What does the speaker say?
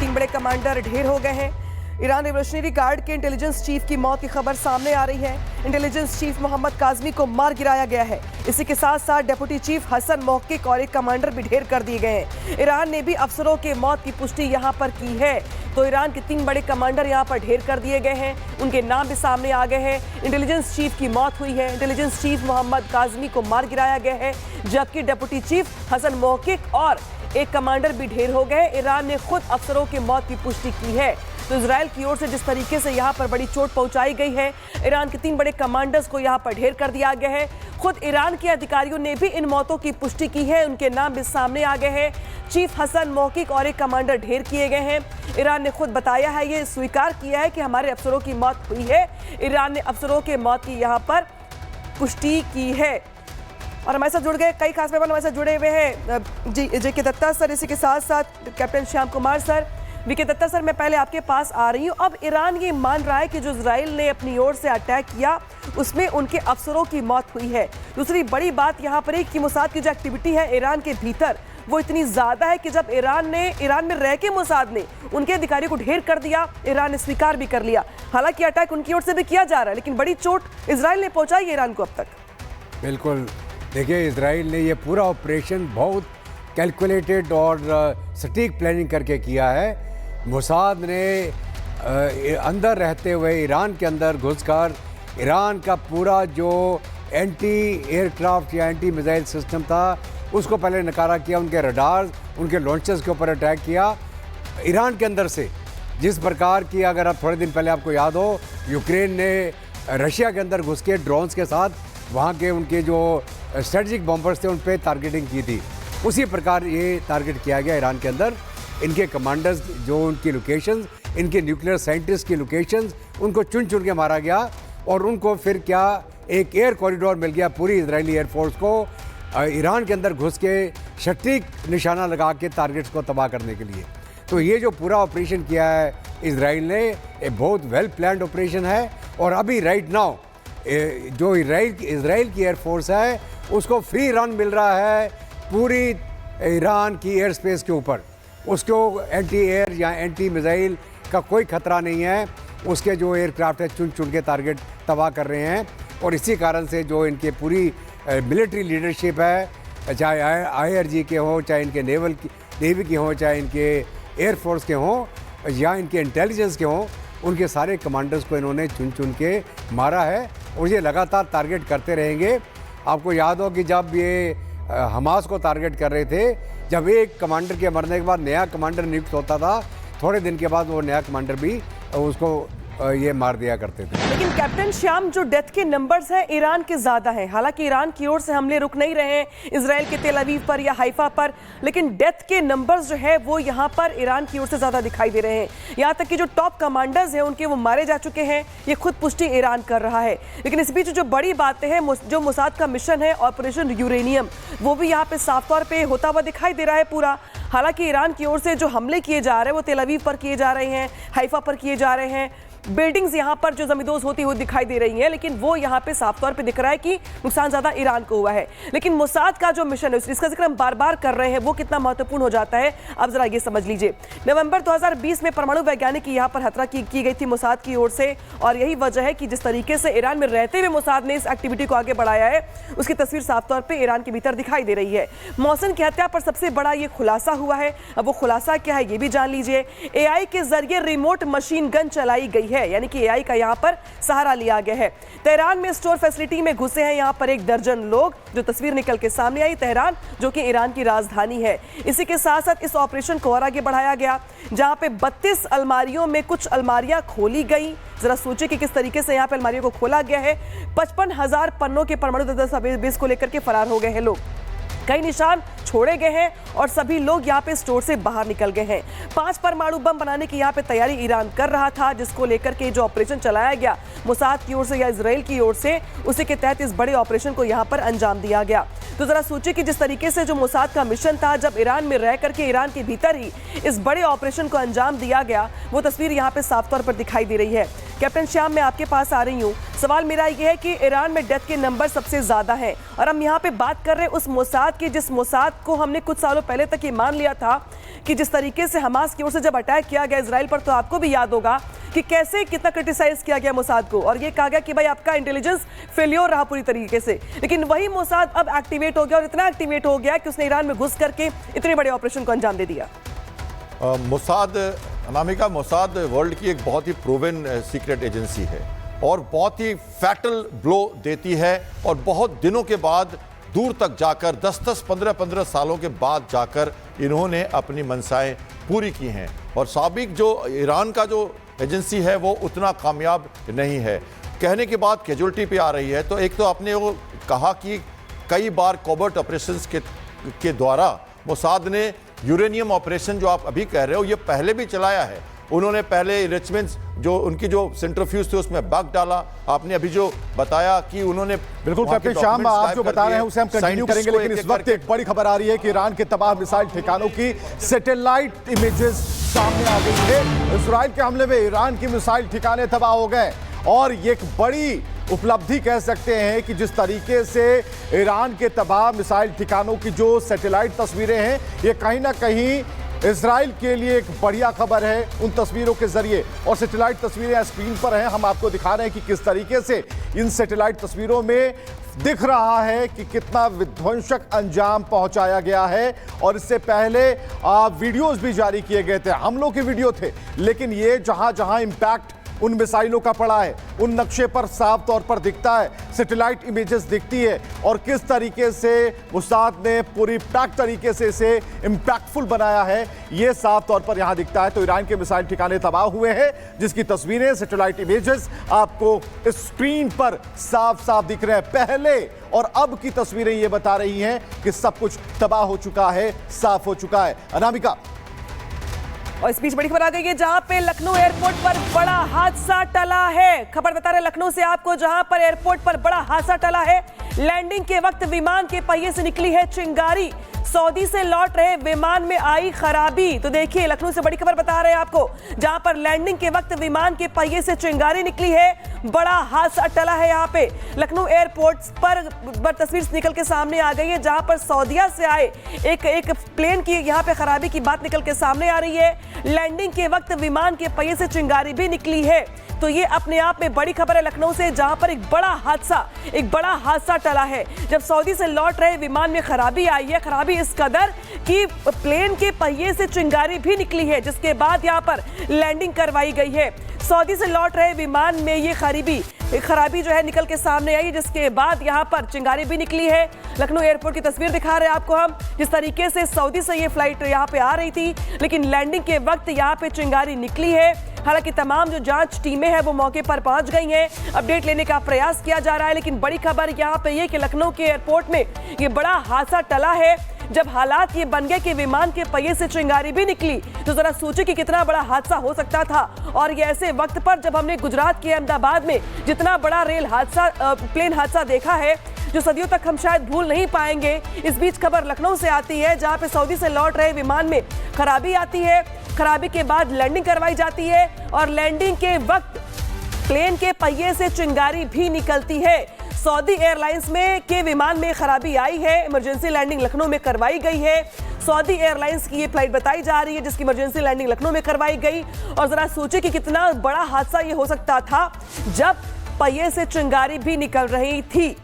3 बड़े कमांडर ढेर हो गए हैं। ईरान रिवोल्यूशनरी गार्ड के इंटेलिजेंस चीफ की मौत की खबर सामने आ रही है। इंटेलिजेंस चीफ मोहम्मद काजमी को मार गिराया गया है। इसी के साथ साथ डेप्यूटी चीफ हसन मौकिक और एक कमांडर भी ढेर कर दिए गए हैं। ईरान ने भी अफसरों के मौत की पुष्टि यहां पर की है। तो ईरान के 3 बड़े कमांडर यहां पर ढेर कर दिए गए हैं, उनके नाम भी सामने आ गए हैं। इंटेलिजेंस चीफ की मौत हुई है। इंटेलिजेंस चीफ मोहम्मद काजमी को मार गिराया गया है, जबकि डेप्यूटी चीफ हसन मौकिक और एक कमांडर भी ढेर हो गए। ईरान ने खुद अफसरों की मौत की पुष्टि की है। तो इजराइल की ओर से जिस तरीके से यहाँ पर बड़ी चोट पहुंचाई गई है, ईरान के 3 बड़े कमांडर्स को यहाँ पर ढेर कर दिया गया है। खुद ईरान के अधिकारियों ने भी इन मौतों की पुष्टि की है, उनके नाम भी सामने आ गए हैं। चीफ हसन मौकिक और एक कमांडर ढेर किए गए हैं। ईरान ने खुद बताया है, ये स्वीकार किया है कि हमारे अफसरों की मौत हुई है। ईरान ने अफसरों के मौत की यहाँ पर पुष्टि की है। और हमारे साथ जुड़ गए कई खास मेहमान हमारे साथ जुड़े हुए हैं। जे.के. दत्ता सर, इसी के साथ साथ captain Shyam Kumar sir. V K. Dutta sir, मैं पहले आपके पास आ रही हूँ। अब ईरान ये मान रहा है कि जो इजराइल ने अपनी ओर से अटैक किया उसमें उनके अफसरों की मौत हुई है। दूसरी बड़ी बात यहाँ पर है कि मोसाद की जो एक्टिविटी है ईरान के भीतर वो इतनी ज़्यादा है कि जब ईरान में रह के मोसाद ने उनके अधिकारियों को ढेर कर दिया, ईरान ने स्वीकार भी कर लिया। हालांकि अटैक उनकी ओर से भी किया जा रहा है, लेकिन बड़ी चोट इजराइल ने पहुंचाई है ईरान को अब तक। बिल्कुल, देखिए इजराइल ने ये पूरा ऑपरेशन बहुत कैलकुलेटेड और सटीक प्लानिंग करके किया है। मोसाद ने अंदर रहते हुए ईरान के अंदर घुसकर ईरान का पूरा जो एंटी एयरक्राफ्ट या एंटी मिसाइल सिस्टम था उसको पहले नकारा किया। उनके रडार्स, उनके लॉन्चर्स के ऊपर अटैक किया ईरान के अंदर से। जिस प्रकार की, अगर आप थोड़े दिन पहले आपको याद हो, यूक्रेन ने रशिया के अंदर घुस के ड्रोन्स के साथ वहाँ के उनके जो स्ट्रेटजिक बॉम्बर्स थे उन पर टारगेटिंग की थी। उसी प्रकार ये टारगेट किया गया ईरान के अंदर। इनके कमांडर्स, जो उनकी लोकेशंस, इनके न्यूक्लियर साइंटिस्ट की लोकेशंस, उनको चुन चुन के मारा गया। और उनको फिर क्या एक एयर कॉरिडोर मिल गया पूरी इजरायली एयरफोर्स को ईरान के अंदर घुस के सटीक निशाना लगा के टारगेट्स को तबाह करने के लिए। तो ये जो पूरा ऑपरेशन किया है इजराइल ने, ये बहुत वेल प्लान्ड ऑपरेशन है। और अभी राइट नाउ जो इजराइल की एयरफोर्स है उसको फ्री रन मिल रहा है पूरी ईरान की एयर स्पेस के ऊपर। उसको एंटी एयर या एंटी मिसाइल का कोई खतरा नहीं है। उसके जो एयरक्राफ्ट है चुन चुन के टारगेट तबाह कर रहे हैं। और इसी कारण से जो इनके पूरी मिलिट्री लीडरशिप है, चाहे IRG के हों, चाहे इनके नेवी के हों, चाहे इनके एयरफोर्स के हों या इनके इंटेलिजेंस के हों, उनके सारे कमांडर्स को इन्होंने चुन चुन के मारा है और ये लगातार टारगेट करते रहेंगे। आपको याद हो कि जब ये हमास को टारगेट कर रहे थे, जब एक कमांडर के मरने के बाद नया कमांडर नियुक्त होता था, थोड़े दिन के बाद वो नया कमांडर भी उसको ये मार दिया करते थे। लेकिन कैप्टन श्याम, जो डेथ के नंबर्स हैं ईरान के ज़्यादा हैं। हालांकि ईरान की ओर से हमले रुक नहीं रहे हैं इजराइल के तेल अवीव पर या हाइफा पर, लेकिन डेथ के नंबर्स जो है वो यहाँ पर ईरान की ओर से ज़्यादा दिखाई दे रहे हैं। यहाँ तक कि जो टॉप कमांडर्स हैं उनके वो मारे जा चुके हैं, ये खुद पुष्टि ईरान कर रहा है। लेकिन इस बीच जो बड़ी बातें हैं, जो मोसाद का मिशन है ऑपरेशन यूरेनियम, वो भी यहाँ पे साफ तौर पर होता हुआ दिखाई दे रहा है पूरा। हालांकि ईरान की ओर से जो हमले किए जा रहे हैं वो तेल अवीव पर किए जा रहे हैं, हाइफा पर किए जा रहे हैं। बिल्डिंग्स यहां पर जो जमींदोज होती हुई दिखाई दे रही हैं, लेकिन वो यहां पे साफ तौर पे दिख रहा है कि नुकसान ज्यादा ईरान को हुआ है। लेकिन मोसाद का जो मिशन है, जिसका जिक्र हम बार बार कर रहे हैं, वो कितना महत्वपूर्ण हो जाता है, अब जरा ये समझ लीजिए। नवंबर 2020 में परमाणु वैज्ञानिक की यहां पर हत्या की गई थी मोसाद की ओर से। और यही वजह है कि जिस तरीके से ईरान में रहते हुए मोसाद ने इस एक्टिविटी को आगे बढ़ाया है, उसकी तस्वीर साफ तौर पर ईरान के भीतर दिखाई दे रही है। मौसन की हत्या पर सबसे बड़ा ये खुलासा हुआ है। अब वो खुलासा क्या है ये भी जान लीजिए। AI के जरिए रिमोट मशीन गन चलाई गई है, यानी कि AI का यहाँ पर सहारा लिया गया है। तेहरान में स्टोर फैसिलिटी में घुसे हैं यहाँ पर 1 दर्जन लोग, जो तस्वीर निकल के सामने आई। तेहरान जो कि ईरान की राजधानी है। इसी के साथ साथ इस ऑपरेशन को और आगे बढ़ाया गया, जहाँ पे 32 अलमारियों में कुछ अलमारियां खोली गई। जरा सोचिए कि किस तरीके से यहाँ पे अलमारियों को खोला गया है। 55,000 पन्नों के परमाणु दस्तावेज को लेकर के फरार हो गए हैं लोग। कई निशान छोड़े गए हैं और सभी लोग यहाँ पे स्टोर से बाहर निकल गए हैं। 5 परमाणु बम बनाने की यहाँ पे तैयारी ईरान कर रहा था, जिसको लेकर के जो ऑपरेशन चलाया गया मोसाद की ओर से या इजराइल की ओर से, उसी के तहत इस बड़े ऑपरेशन को यहाँ पर अंजाम दिया गया। तो जरा सोचिए कि जिस तरीके से जो मोसाद का मिशन था, जब ईरान में रह करके ईरान के भीतर ही इस बड़े ऑपरेशन को अंजाम दिया गया, वो तस्वीर यहाँ पे साफ तौर पर दिखाई दे रही है। कैप्टन श्याम, मैं आपके पास आ रही हूँ। सवाल मेरा ये है कि ईरान में डेथ के नंबर सबसे ज्यादा हैं और हम यहाँ पे बात कर रहे हैं उस मोसाद की, जिस मोसाद को हमने कुछ सालों पहले तक ये मान लिया था कि जिस तरीके से हमास की ओर से जब अटैक किया गया इजराइल पर, तो आपको भी याद होगा कि कैसे कितना क्रिटिसाइज किया गया मोसाद को, और ये कहा गया कि भाई आपका इंटेलिजेंस फेल्योर रहा पूरी तरीके से। लेकिन वही मोसाद अब एक्टिवेट हो गया, और इतना एक्टिवेट हो गया कि उसने ईरान में घुस करके इतने बड़े ऑपरेशन को अंजाम दे दिया। मोसाद, अनामिका, मोसाद वर्ल्ड की एक बहुत ही प्रूवन सीक्रेट एजेंसी है और बहुत ही फैटल ब्लो देती है, और बहुत दिनों के बाद दूर तक जाकर 10-10, 15-15 सालों के बाद जाकर इन्होंने अपनी मनसाएं पूरी की हैं। और साबिक जो ईरान का जो एजेंसी है वो उतना कामयाब नहीं है। कहने के बाद कैजुअल्टी पे आ रही है। तो एक तो आपने वो कहा कि कई बार कोबर्ट ऑपरेशंस के द्वारा मोसाद ने यूरेनियम ऑपरेशन जो आप अभी कह रहे हो ये पहले भी चलाया है। उन्होंने पहले इनरिचमेंट्स जो उनकी जो सेंट्रीफ्यूज थे उसमें बग डाला। आपने अभी जो बताया कि उन्होंने बिल्कुल कैप्टन शाम, आप जो बता रहे हैं उसे हम कंटिन्यू करेंगे, लेकिन इस वक्त एक बड़ी खबर आ रही है कि ईरान के तबाह मिसाइल ठिकानों की सैटेलाइट इमेजेस सामने आ गई है। इजराइल के हमले में ईरान की मिसाइल ठिकाने तबाह हो गए, और ये एक बड़ी उपलब्धि कह सकते हैं कि जिस तरीके से ईरान के तबाह मिसाइल ठिकानों की जो सैटेलाइट तस्वीरें हैं, ये कहीं ना कहीं इजराइल के लिए एक बढ़िया खबर है उन तस्वीरों के जरिए। और सैटेलाइट तस्वीरें स्क्रीन पर हैं, हम आपको दिखा रहे हैं कि किस तरीके से इन सैटेलाइट तस्वीरों में दिख रहा है कि कितना विध्वंसक अंजाम पहुंचाया गया है। और इससे पहले वीडियोस भी जारी किए गए थे, हमलों के वीडियो थे, लेकिन ये जहां जहां इंपैक्ट उन मिसाइलों का पड़ा है उन नक्शे पर साफ तौर पर दिखता है, सैटेलाइट इमेजेस दिखती है, और किस तरीके से मोसाद ने पूरी पैक तरीके से इसे इंपैक्टफुल बनाया है ये साफ तौर पर यहां दिखता है। तो ईरान के मिसाइल ठिकाने तबाह हुए हैं, जिसकी तस्वीरें, सैटेलाइट इमेजेस आपको स्क्रीन पर साफ साफ दिख रहे हैं। पहले और अब की तस्वीरें ये बता रही हैं कि सब कुछ तबाह हो चुका है, साफ हो चुका है। अनामिका, और इस बीच बड़ी खबर आ गई है जहां पे लखनऊ एयरपोर्ट पर बड़ा हादसा टला है। खबर बता रहे लखनऊ से आपको, जहां पर एयरपोर्ट पर बड़ा हादसा टला है। लैंडिंग के वक्त विमान के पहिए से निकली है चिंगारी, सऊदी से लौट रहे विमान में आई खराबी। तो देखिए लखनऊ से बड़ी खबर बता रहे हैं आपको, जहां पर लैंडिंग के वक्त विमान के पहिए से चिंगारी निकली है, बड़ा हादसा टला है। यहाँ पे लखनऊ एयरपोर्ट पर तस्वीर निकल के सामने आ गई है, जहां पर सऊदीया से आए एक प्लेन की यहाँ पे खराबी की बात निकल के सामने आ रही है। लैंडिंग के वक्त विमान के पहिए से चिंगारी भी निकली है। तो ये अपने आप में बड़ी खबर है लखनऊ से, जहां पर एक बड़ा हादसा टला है। जब सऊदी से लौट रहे विमान में खराबी आई है, खराबी इस कदर कि प्लेन के पहिए से चिंगारी भी निकली है, जिसके बाद यहां पर लैंडिंग करवाई गई है। सऊदी से लौट रहे विमान में ये खराबी जो है निकल के सामने आई, जिसके बाद यहां पर चिंगारी भी निकली है। लखनऊ एयरपोर्ट की तस्वीर दिखा रहे हैं आपको हम, जिस तरीके से सऊदी से ये फ्लाइट यहां पे आ रही थी, लेकिन लैंडिंग के वक्त यहां पे चिंगारी निकली है। हालांकि तमाम जो जांच टीमें हैं वो मौके पर पहुंच गई हैं, अपडेट लेने का प्रयास किया जा रहा है। लेकिन बड़ी खबर यहां पे ये कि लखनऊ के एयरपोर्ट में ये बड़ा हादसा टला है। जब हालात ये बन गए कि विमान के पहिए से चिंगारी भी निकली, तो जरा सोचिए कि कितना बड़ा हादसा हो सकता था। और ये ऐसे वक्त पर जब हमने गुजरात के अहमदाबाद में जितना बड़ा प्लेन हादसा देखा है, जो सदियों तक हम शायद भूल नहीं पाएंगे। इस बीच खबर लखनऊ से आती है, जहां पे सऊदी से लौट रहे विमान में खराबी आती है। खराबी के बाद लैंडिंग करवाई जाती है, और लैंडिंग के वक्त प्लेन के पहिए से चिंगारी भी निकलती है। सऊदी एयरलाइंस के विमान में खराबी आई है, इमरजेंसी लैंडिंग लखनऊ में करवाई गई है। सऊदी एयरलाइंस की ये फ्लाइट बताई जा रही है, जिसकी इमरजेंसी लैंडिंग लखनऊ में करवाई गई। और जरा सोचिए कि कितना बड़ा हादसा ये हो सकता था, जब पहिए से चिंगारी भी निकल रही थी।